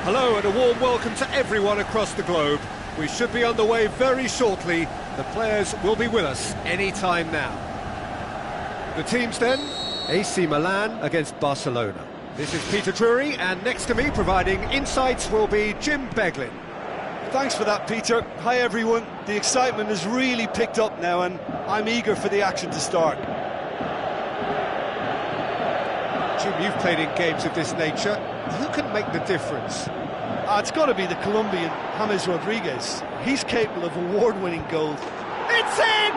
Hello and a warm welcome to everyone across the globe. We should be on the way very shortly. The players will be with us any time now. The teams then, AC Milan against Barcelona. This is Peter Drury, and next to me providing insights will be Jim Beglin. Thanks for that, Peter. Hi everyone. The excitement has really picked up now and I'm eager for the action to start. Jim, you've played in games of this nature. Who can make the difference? It's got to be the Colombian, James Rodriguez. He's capable of award-winning goals. It's in!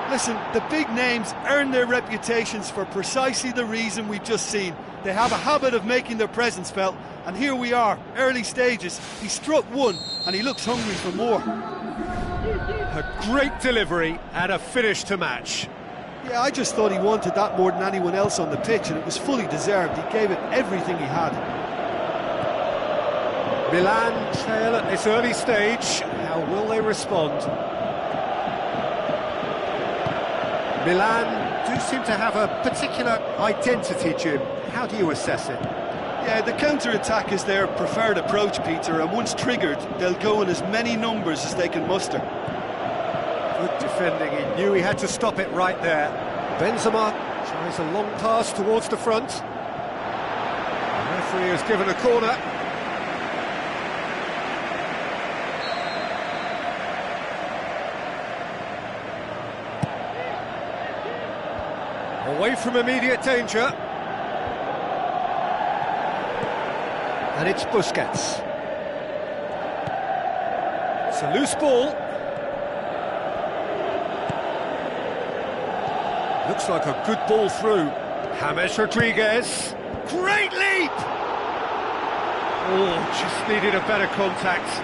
Listen, the big names earn their reputations for precisely the reason we've just seen. They have a habit of making their presence felt, and here we are, early stages. He struck one, and he looks hungry for more. A great delivery and a finish to match. Yeah, I just thought he wanted that more than anyone else on the pitch, and it was fully deserved. He gave it everything he had. Milan trail at this early stage. How will they respond? Milan do seem to have a particular identity, Jim. How do you assess it? Yeah, the counter-attack is their preferred approach, Peter, and once triggered, they'll go in as many numbers as they can muster. Good defending, he knew he had to stop it right there. Benzema tries a long pass towards the front. The referee has given a corner. Away from immediate danger. And it's Busquets. It's a loose ball. Looks like a good ball through. James Rodriguez. Great leap! Oh, just needed a better contact.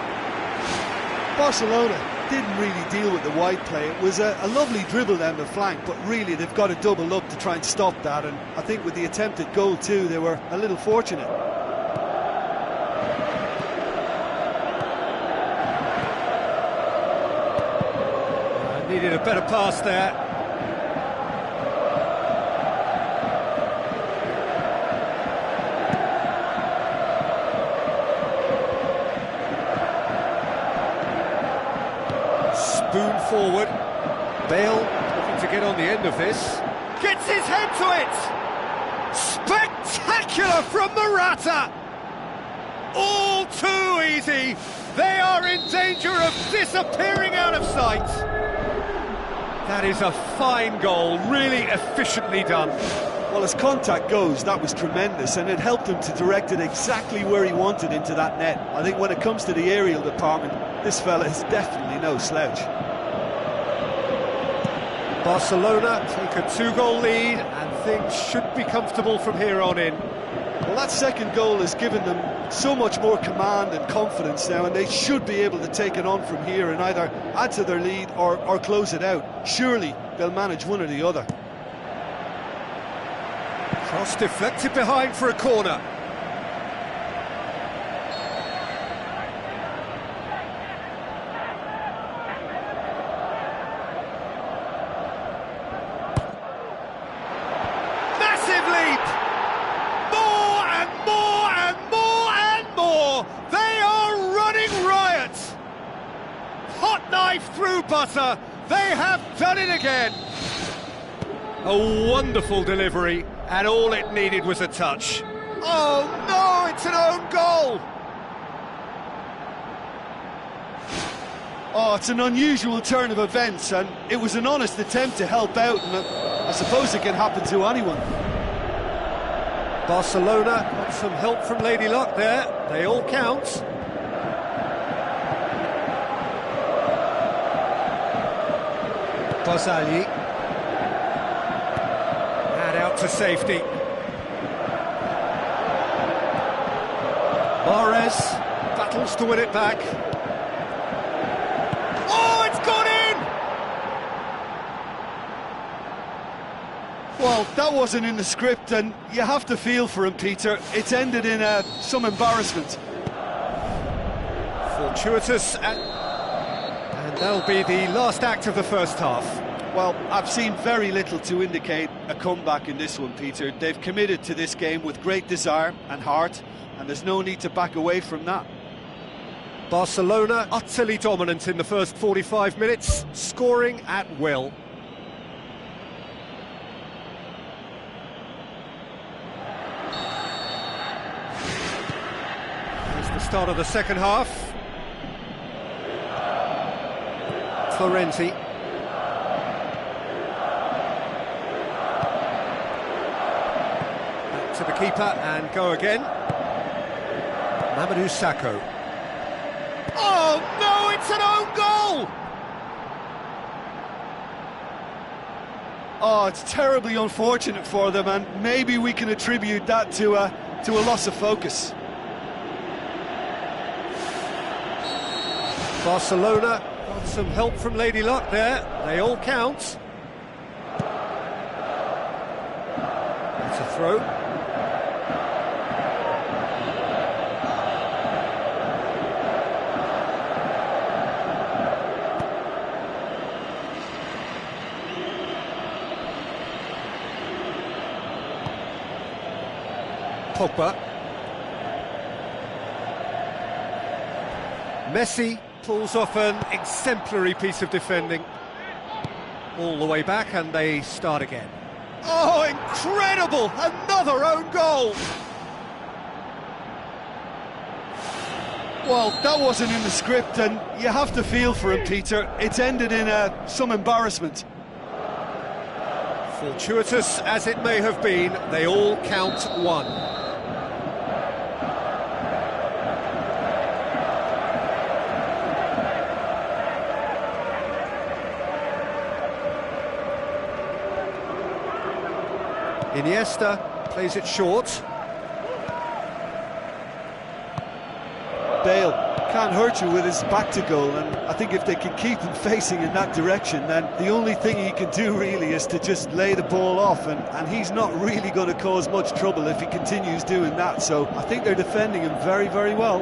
Barcelona didn't really deal with the wide play. It was a lovely dribble down the flank, but really they've got to double up to try and stop that, and I think with the attempted goal too, they were a little fortunate. Needed a better pass there. Spoon forward. Bale looking to get on the end of this. Gets his head to it! Spectacular from Morata! All too easy! They are in danger of disappearing out of sight! That is a fine goal, really efficiently done. Well, as contact goes, that was tremendous, and it helped him to direct it exactly where he wanted into that net. I think when it comes to the aerial department, this fella is definitely no slouch. Barcelona take a 2-goal lead, and things should be comfortable from here on in. Well, that second goal has given them so much more command and confidence now, and they should be able to take it on from here and either add to their lead or close it out. Surely they'll manage one or the other. Cross deflected behind for a corner. Massive leap! More and more and more and more! They are running riot! Hot knife through butter! They have done it again! A wonderful delivery, and all it needed was a touch. Oh no, it's an own goal! Oh, it's an unusual turn of events, and it was an honest attempt to help out, and I suppose it can happen to anyone. Barcelona got some help from Lady Luck there, they all count. Barzagli. And out to safety. Mahrez battles to win it back. Oh, it's gone in! Well, that wasn't in the script, and you have to feel for him, Peter. It's ended in some embarrassment. Fortuitous, and that'll be the last act of the first half. Well, I've seen very little to indicate a comeback in this one, Peter. They've committed to this game with great desire and heart, and there's no need to back away from that. Barcelona utterly dominant in the first 45 minutes, scoring at will. Here's the start of the second half. Florenti. Back to the keeper and go again. Mamadou Sakho. Oh no, it's an own goal! Oh, it's terribly unfortunate for them, and maybe we can attribute that to a loss of focus. Barcelona got some help from Lady Luck there, they all count. It's a throw. Pogba. Messi pulls off an exemplary piece of defending. All the way back and they start again. Oh, incredible! Another own goal! Well, that wasn't in the script, and you have to feel for him, Peter. It's ended in some embarrassment. Fortuitous as it may have been, they all count one. Iniesta plays it short. Bale can't hurt you with his back to goal, and I think if they can keep him facing in that direction, then the only thing he can do really is to just lay the ball off, and he's not really going to cause much trouble if he continues doing that, so I think they're defending him very, very well.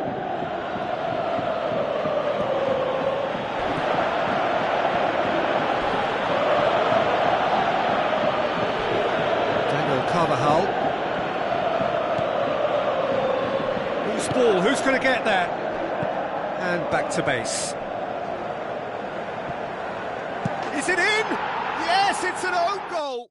Carvajal. Who's ball? Who's going to get that? And back to base. Is it in? Yes, it's an own goal.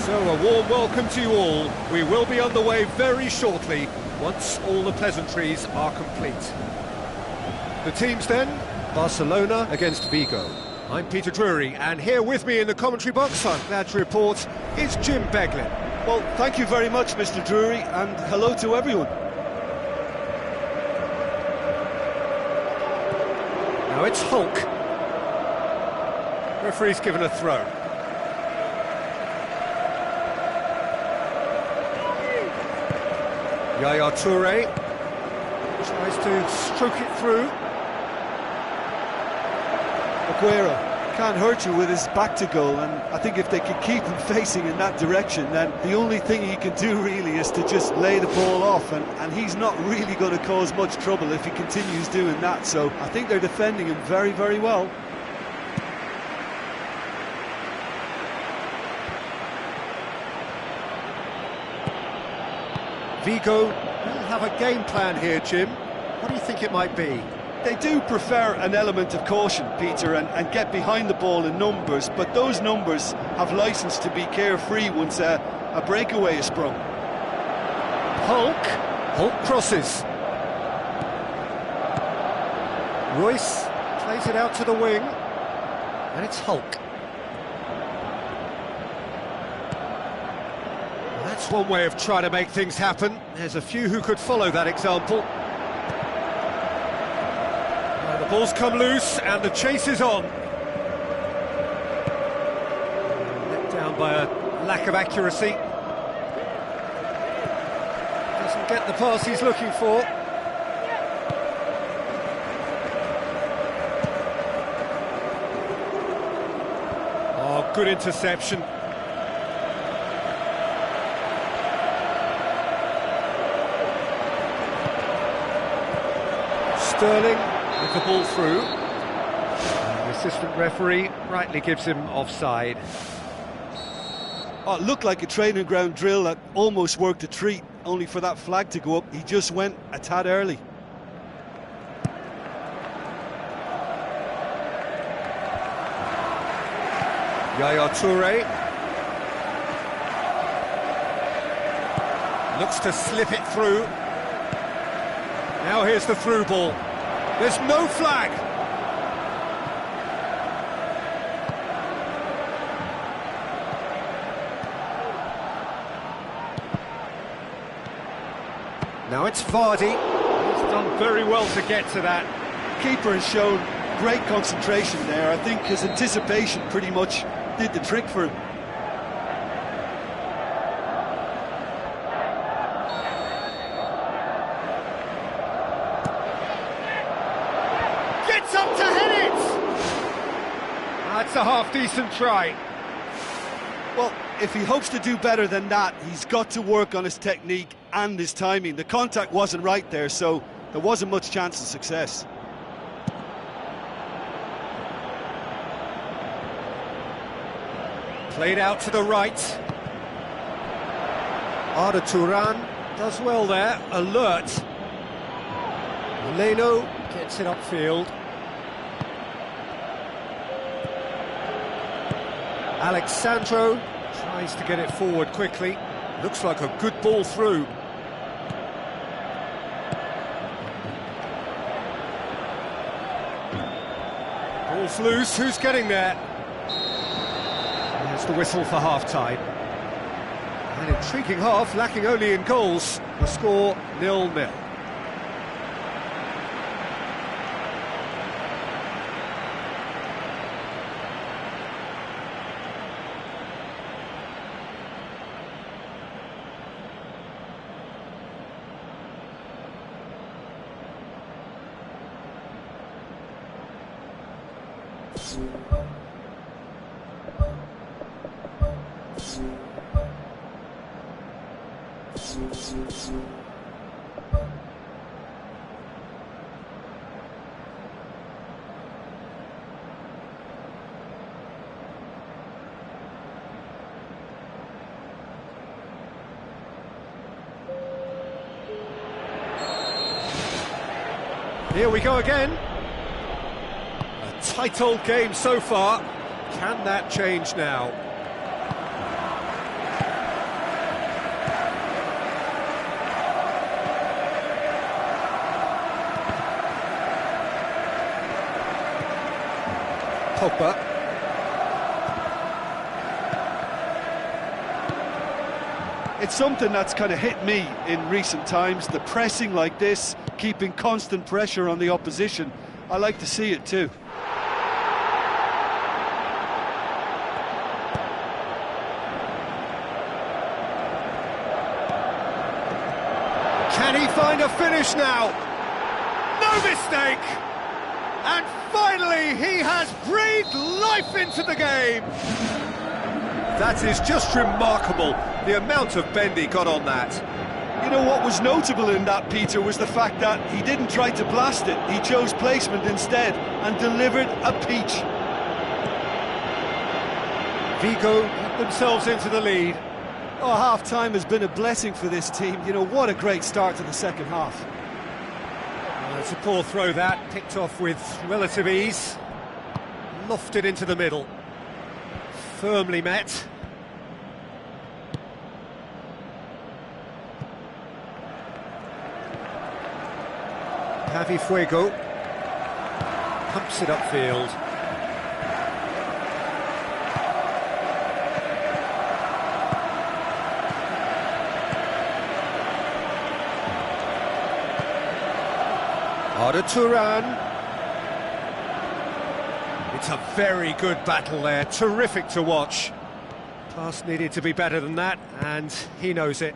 So a warm welcome to you all. We will be on the way very shortly, once all the pleasantries are complete. The teams then, Barcelona against Vigo. I'm Peter Drury, and here with me in the commentary box, I'm glad to report, is Jim Beglin. Well, thank you very much, Mr. Drury, and hello to everyone. Now it's Hulk. Referee's given a throw. Yaya Toure tries to stroke it through. Aguero can't hurt you with his back to goal, and I think if they can keep him facing in that direction, then the only thing he can do really is to just lay the ball off, and he's not really going to cause much trouble if he continues doing that, so I think they're defending him very, very well. Vigo will have a game plan here, Jim. What do you think it might be? They do prefer an element of caution, Peter, and get behind the ball in numbers, but those numbers have licence to be carefree once a breakaway is sprung. Hulk crosses. Royce plays it out to the wing, and it's Hulk. That's one way of trying to make things happen. There's a few who could follow that example. The ball's come loose and the chase is on. Let down by a lack of accuracy. Doesn't get the pass he's looking for. Oh, good interception. Sterling with the ball through. And the assistant referee rightly gives him offside. Oh, it looked like a training ground drill that almost worked a treat, only for that flag to go up. He just went a tad early. Yaya Toure looks to slip it through. Now here's the through ball. There's no flag. Now it's Vardy. He's done very well to get to that. Keeper has shown great concentration there. I think his anticipation pretty much did the trick for him. a half-decent try. Well, if he hopes to do better than that, he's got to work on his technique and his timing. The contact wasn't right there, so there wasn't much chance of success. Played out to the right. Arda Turan does well there, alert. Leno gets it upfield. Alexandro tries to get it forward quickly. Looks like a good ball through. Ball's loose, who's getting there? There's the whistle for half-time. An intriguing half, lacking only in goals. The score 0-0. Here we go again. A tight old game so far. Can that change now? Pogba. It's something that's kind of hit me in recent times, the pressing like this, keeping constant pressure on the opposition. I like to see it too. Can he find a finish now? No mistake! And finally he has breathed life into the game! That is just remarkable, the amount of bend he got on that. You know what was notable in that, Peter, was the fact that he didn't try to blast it. He chose placement instead and delivered a peach. Vigo put themselves into the lead. Oh, half-time has been a blessing for this team. You know, what a great start to the second half. It's a poor throw that, picked off with relative ease. Lofted into the middle. Firmly met. Javi Fuego pumps it upfield. Arda Turan. It's a very good battle there, terrific to watch. Pass needed to be better than that, and he knows it.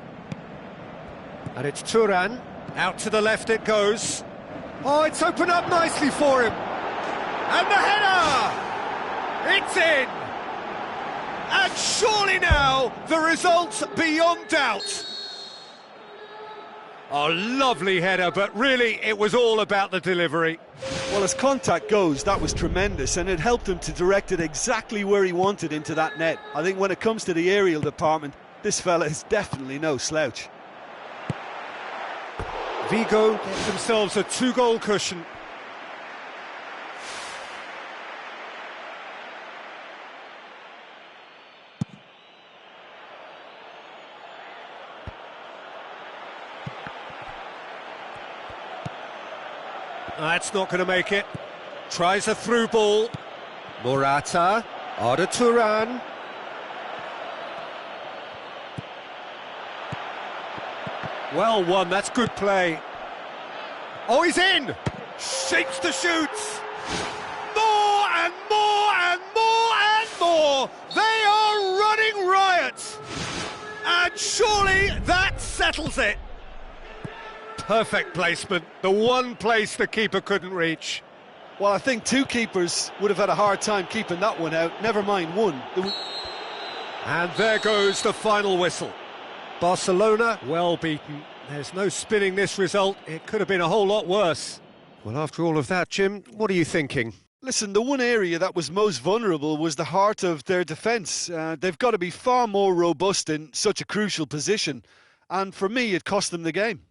And it's Turan, out to the left it goes. Oh, it's opened up nicely for him. And the header! It's in! And surely now, the result beyond doubt. Oh, lovely header, but really it was all about the delivery. Well, as contact goes, that was tremendous, and it helped him to direct it exactly where he wanted into that net. I think when it comes to the aerial department, this fella is definitely no slouch. Vigo get themselves a 2-goal cushion. That's not going to make it. Tries a through ball. Morata, Arda Turan. Well won, that's good play. Oh, he's in! Shapes the shoots! More and more and more and more! They are running riot! And surely that settles it. Perfect placement, the one place the keeper couldn't reach. Well, I think two keepers would have had a hard time keeping that one out, never mind one. And there goes the final whistle. Barcelona, well beaten. There's no spinning this result. It could have been a whole lot worse. Well, after all of that, Jim, what are you thinking? Listen, the one area that was most vulnerable was the heart of their defence. They've got to be far more robust in such a crucial position. And for me, it cost them the game.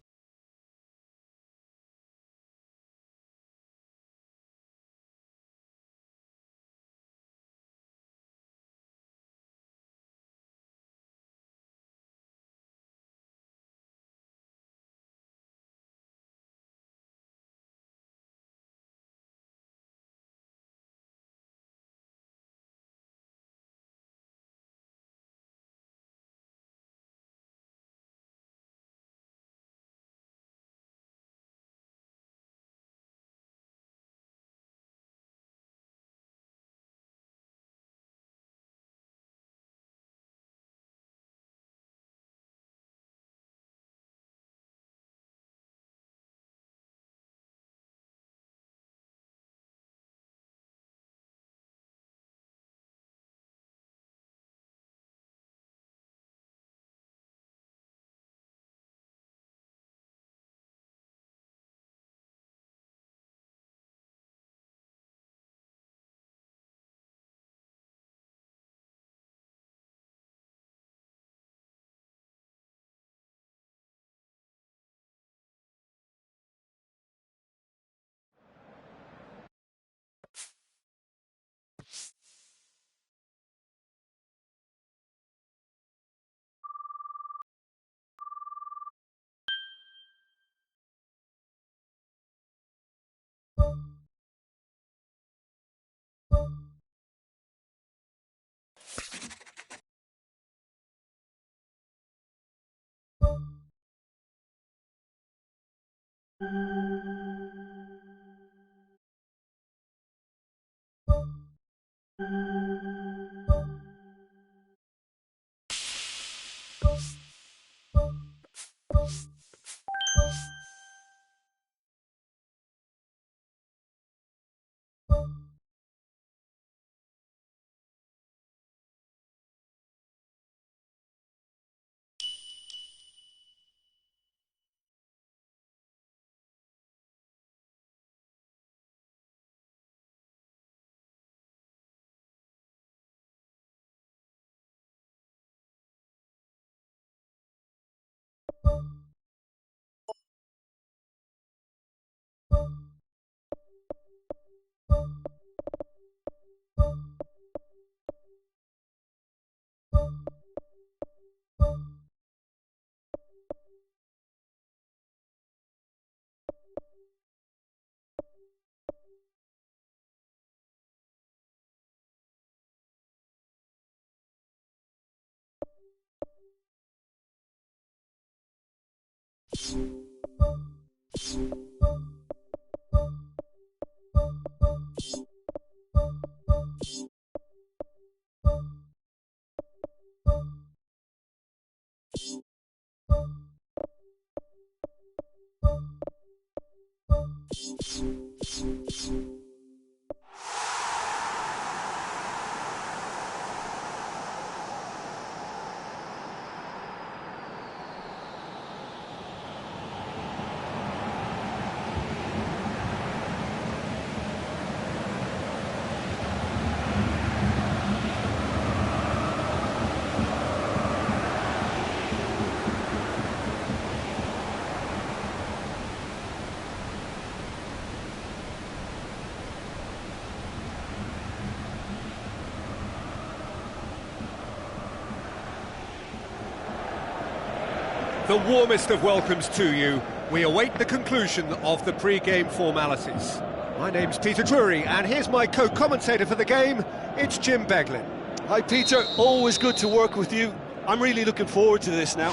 The warmest of welcomes to you. We await the conclusion of the pre-game formalities. My name's Peter Drury, and here's my co-commentator for the game. It's Jim Beglin. Hi, Peter. Always good to work with you. I'm really looking forward to this now.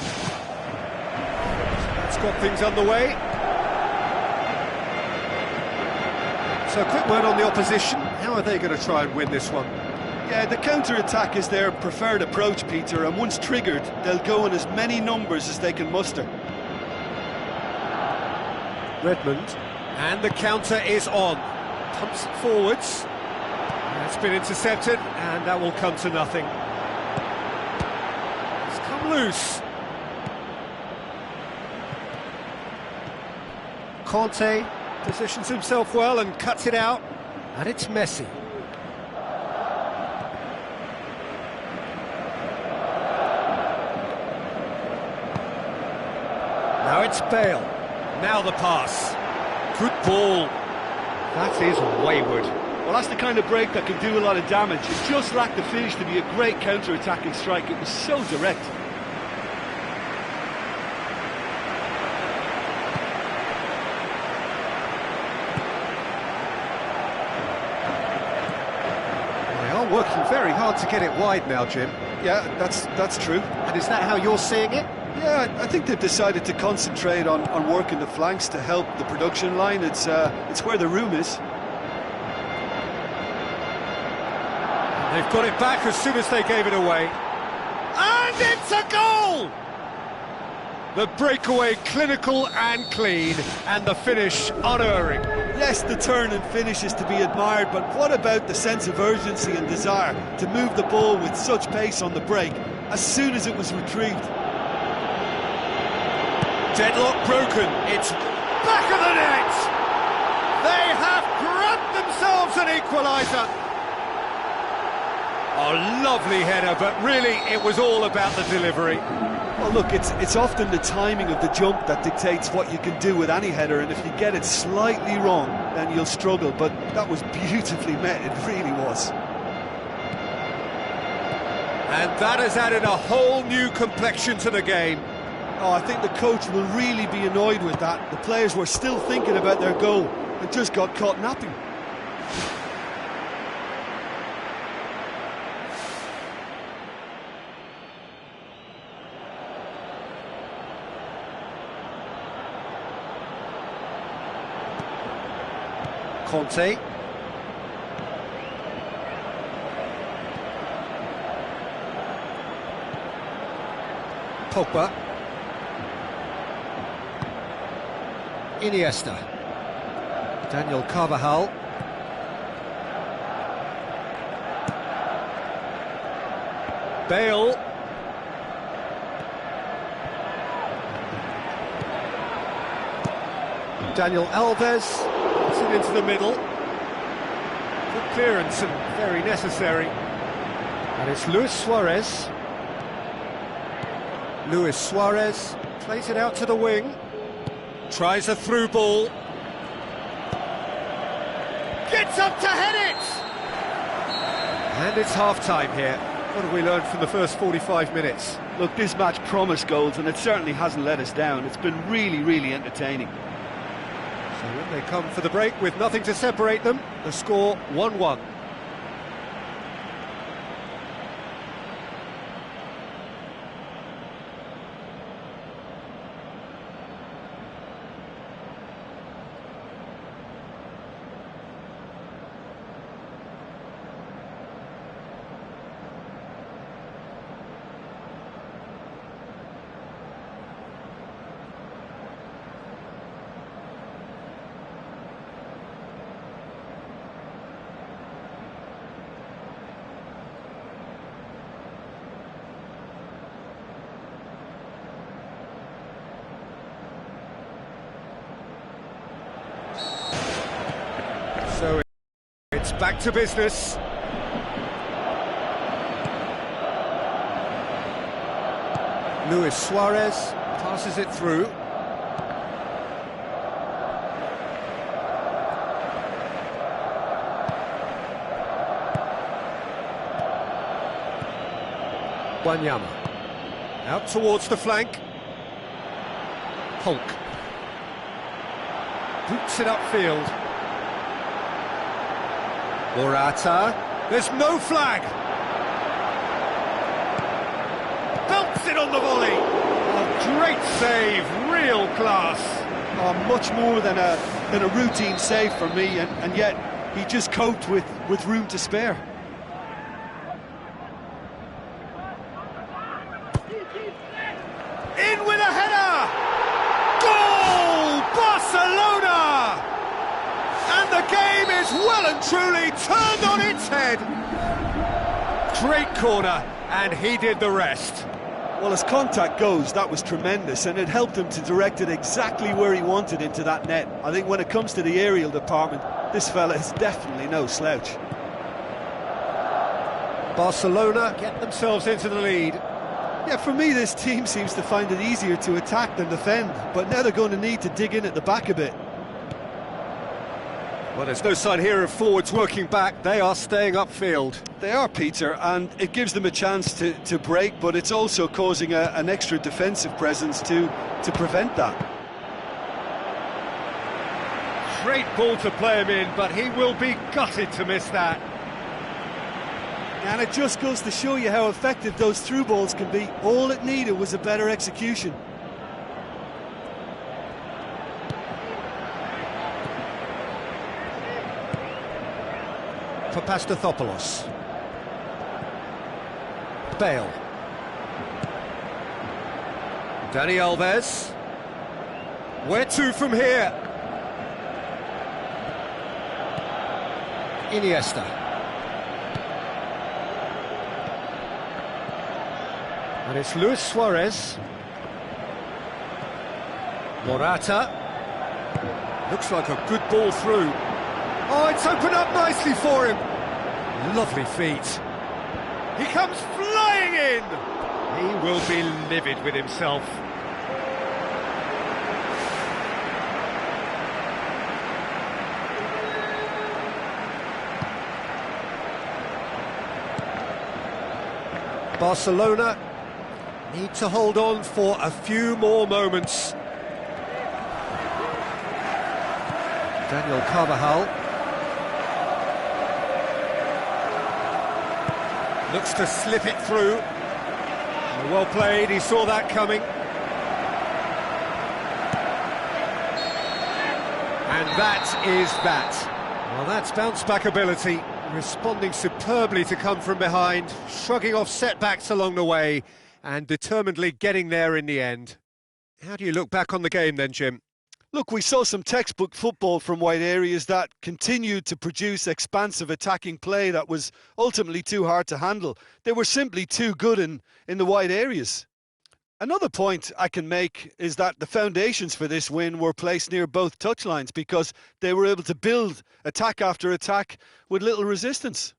That's got things underway. So, quick word on the opposition. How are they going to try and win this one? Yeah, the counter-attack is their preferred approach, Peter, and once triggered, they'll go in as many numbers as they can muster. Redmond, and the counter is on. Pumps it forwards. It's been intercepted, and that will come to nothing. It's come loose. Conte positions himself well and cuts it out, and it's Messi. Now it's Bale. Now the pass. Good ball. That is wayward. Well, that's the kind of break that can do a lot of damage. It just lacked the finish to be a great counter-attacking strike. It was so direct. They are working very hard to get it wide now, Jim. Yeah, that's true. And is that how you're seeing it? Yeah, I think they've decided to concentrate on working the flanks to help the production line. It's where the room is. They've got it back as soon as they gave it away. And it's a goal! The breakaway clinical and clean, and the finish unerring. Yes, the turn and finish is to be admired, but what about the sense of urgency and desire to move the ball with such pace on the break as soon as it was retrieved? Deadlock broken, it's back of the net! They have grabbed themselves an equaliser! A lovely header, but really it was all about the delivery. Well, look, it's often the timing of the jump that dictates what you can do with any header, and if you get it slightly wrong, then you'll struggle, but that was beautifully met, it really was. And that has added a whole new complexion to the game. Oh, I think the coach will really be annoyed with that. The players were still thinking about their goal and just got caught napping. Conte. Pogba. Iniesta. Daniel Carvajal. Bale. Daniel Alves. Puts it into the middle. Good clearance and very necessary. And it's Luis Suarez. Luis Suarez plays it out to the wing. Tries a through ball. Gets up to head it! And it's half-time here. What have we learned from the first 45 minutes? Look, this match promised goals, and it certainly hasn't let us down. It's been really, really entertaining. So when they come for the break with nothing to separate them, the score 1-1. So it's back to business. Luis Suarez passes it through. Wanyama. Out towards the flank. Hulk. Boots it upfield. Morata, there's no flag! Belts it on the volley! Oh, great save, real class! Oh, much more than a routine save for me, and yet he just coped with room to spare. In with a header! Goal! Barcelona! And And the game is well and truly turned on its head. Great corner, and he did the rest. Well, as contact goes, that was tremendous, and it helped him to direct it exactly where he wanted into that net. I think when it comes to the aerial department, this fella is definitely no slouch. Barcelona get themselves into the lead. Yeah, for me, this team seems to find it easier to attack than defend, but now they're going to need to dig in at the back a bit. Well, there's no sign here of forwards working back. They are staying upfield. They are, Peter, and it gives them a chance to break, but it's also causing an extra defensive presence to prevent that. Great ball to play him in, but he will be gutted to miss that. And it just goes to show you how effective those through balls can be. All it needed was a better execution. For Pastathopoulos. Bale. Dani Alves. Where to from here? Iniesta. And it's Luis Suarez. Morata. Looks like a good ball through. Oh, it's opened up nicely for him. Lovely feet. He comes flying in. He will be livid with himself. Barcelona need to hold on for a few more moments. Daniel Carvajal. Looks to slip it through. Well played, he saw that coming. And that is that. Well, that's bounce-back ability, responding superbly to come from behind, shrugging off setbacks along the way, and determinedly getting there in the end. How do you look back on the game then, Jim? Look, we saw some textbook football from wide areas that continued to produce expansive attacking play that was ultimately too hard to handle. They were simply too good in the wide areas. Another point I can make is that the foundations for this win were placed near both touchlines because they were able to build attack after attack with little resistance.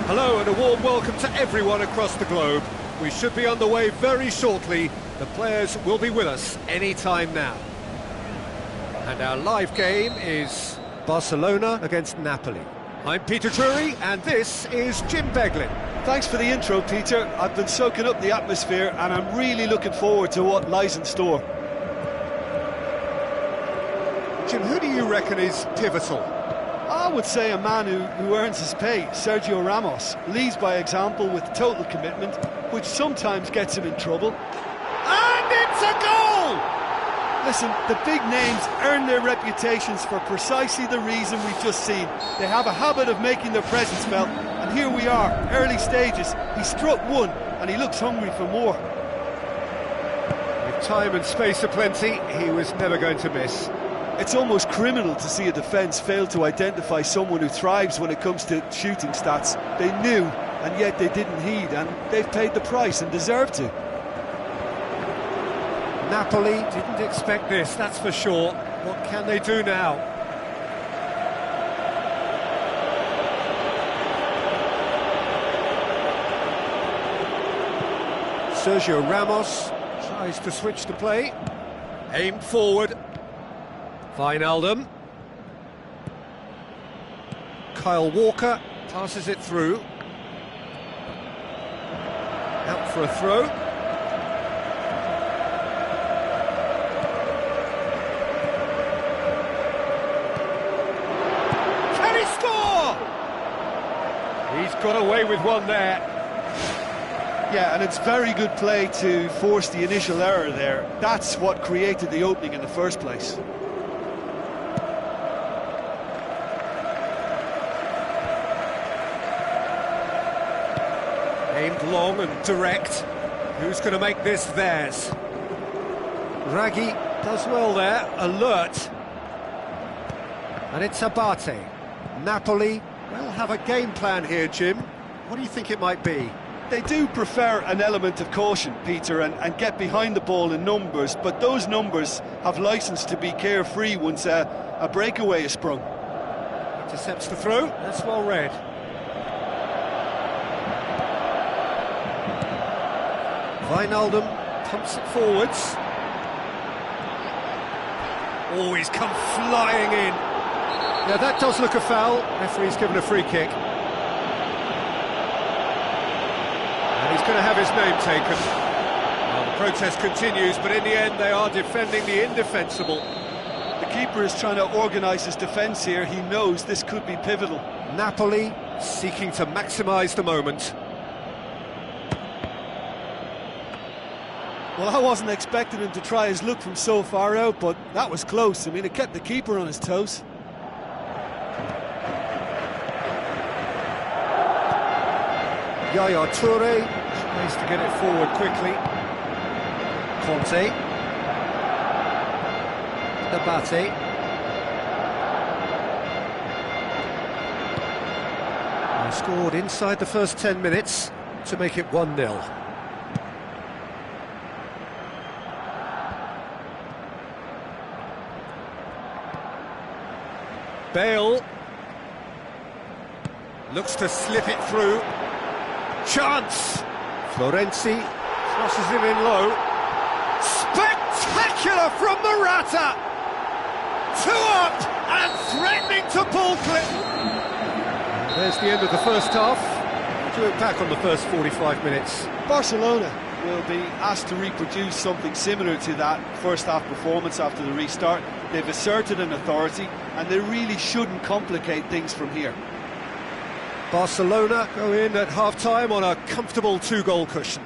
Hello and a warm welcome to everyone across the globe. We should be on the way very shortly. The players will be with us any time now. And our live game is Barcelona against Napoli. I'm Peter Drury and this is Jim Beglin. Thanks for the intro, Peter. I've been soaking up the atmosphere and I'm really looking forward to what lies in store. Jim, who do you reckon is pivotal? I would say a man who earns his pay, Sergio Ramos, leads by example with total commitment, which sometimes gets him in trouble. And it's a goal! Listen, the big names earn their reputations for precisely the reason we've just seen. They have a habit of making their presence felt, and here we are, early stages. He struck one, and he looks hungry for more. With time and space aplenty, he was never going to miss. It's almost criminal to see a defence fail to identify someone who thrives when it comes to shooting stats. They knew, and yet they didn't heed, and they've paid the price and deserve to. Napoli didn't expect this, that's for sure. What can they do now? Sergio Ramos tries to switch the play. Aimed forward. Wijnaldum. Kyle Walker passes it through. Out for a throw. Can he score? He's got away with one there. Yeah, and it's very good play to force the initial error there. That's what created the opening in the first place. Aimed long and direct. Who's going to make this theirs? Raggi does well there, alert. And it's Abate. Napoli will have a game plan here, Jim. What do you think it might be? They do prefer an element of caution, Peter, and get behind the ball in numbers, but those numbers have licence to be carefree once a breakaway is sprung. Intercepts the throw, that's well read. Wijnaldum pumps it forwards. Oh, he's come flying in. Yeah, that does look a foul. Referee's given a free kick. And he's going to have his name taken. Well, the protest continues, but in the end they are defending the indefensible. The keeper is trying to organise his defence here. He knows this could be pivotal. Napoli seeking to maximise the moment. Well, I wasn't expecting him to try his luck from so far out, but that was close. I mean, it kept the keeper on his toes. Yaya Toure tries to get it forward quickly. Conte. Abate. They scored inside the first 10 minutes to make it 1-0. Bale looks to slip it through. Chance. Florenzi crosses it in low. Spectacular from Morata. 2 up and threatening to ball clip. There's the end of the first half. Do it back on the first 45 minutes. Barcelona will be asked to reproduce something similar to that first half performance after the restart. They've asserted an authority and they really shouldn't complicate things from here. Barcelona go in at half-time on a comfortable 2-goal cushion.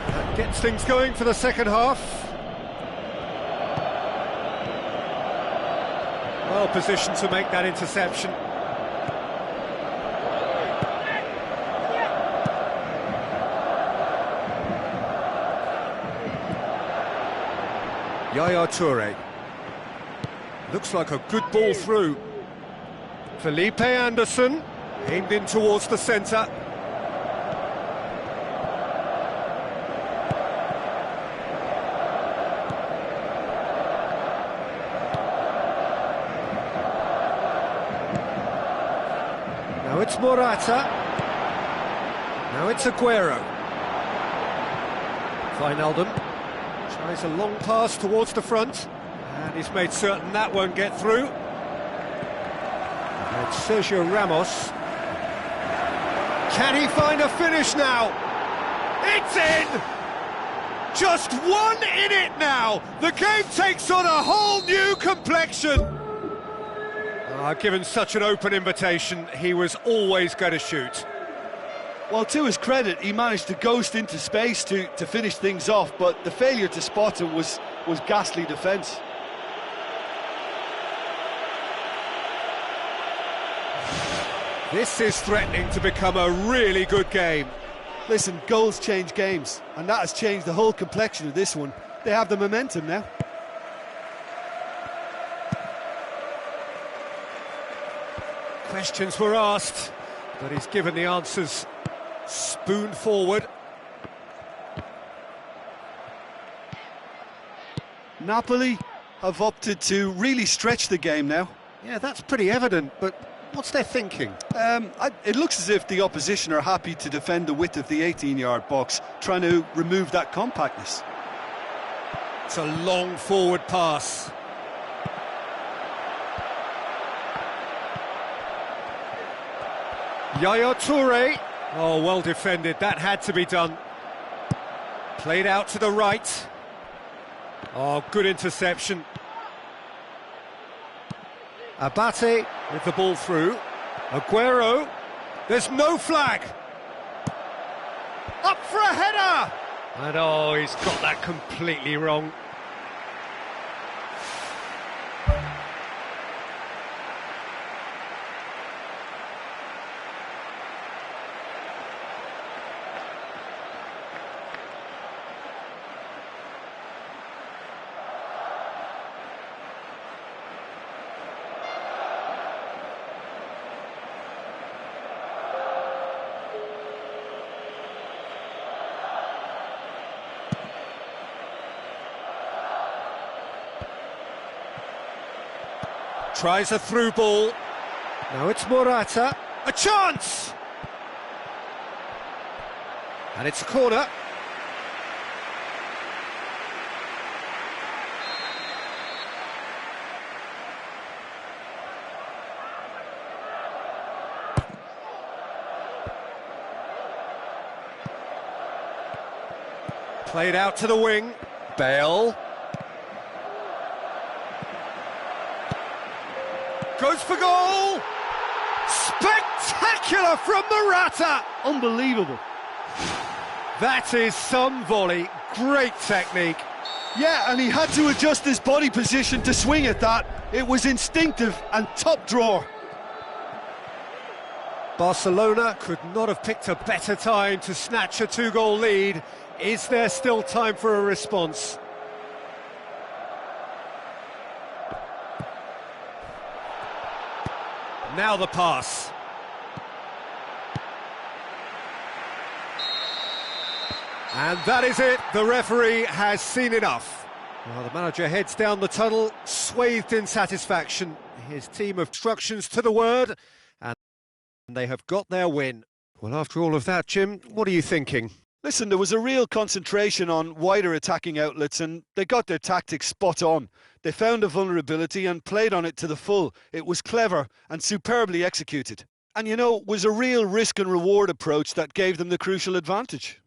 That gets things going for the second half. Well positioned to make that interception. Yaya Toure. Looks like a good ball through. Felipe Anderson, aimed in towards the centre. Now it's Morata. Now it's Aguero. Wijnaldum. Tries a long pass towards the front, and he's made certain that won't get through. And Sergio Ramos. Can he find a finish now? It's in! Just 1 in it now! The game takes on a whole new complexion! Given such an open invitation, he was always going to shoot. Well, to his credit, he managed to ghost into space to finish things off, but the failure to spot him was ghastly defence. This is threatening to become a really good game. Listen, goals change games, and that has changed the whole complexion of this one. They have the momentum now. Questions were asked, but he's given the answers. Spoon forward. Napoli have opted to really stretch the game now. Yeah, that's pretty evident, but what's their thinking? It looks as if the opposition are happy to defend the width of the 18-yard box, trying to remove that compactness. It's a long forward pass. Yaya Toure. Oh, well defended, that had to be done. Played out to the right. Oh, good interception. Abate with the ball through. Aguero. There's no flag. Up for a header! And oh, he's got that completely wrong. Tries a through ball. Now it's Morata. A chance! And it's a corner. Played out to the wing. Bale. Goes for goal! Spectacular from Morata! Unbelievable. That is some volley. Great technique. Yeah, and he had to adjust his body position to swing at that. It was instinctive and top drawer. Barcelona could not have picked a better time to snatch a 2-goal lead. Is there still time for a response? Now the pass. And that is it, the referee has seen enough. Well, the manager heads down the tunnel, swathed in satisfaction. His team of instructions to the word, and they have got their win. Well, after all of that, Jim, what are you thinking? Listen, there was a real concentration on wider attacking outlets and they got their tactics spot on. They found a vulnerability and played on it to the full. It was clever and superbly executed. And you know, it was a real risk and reward approach that gave them the crucial advantage.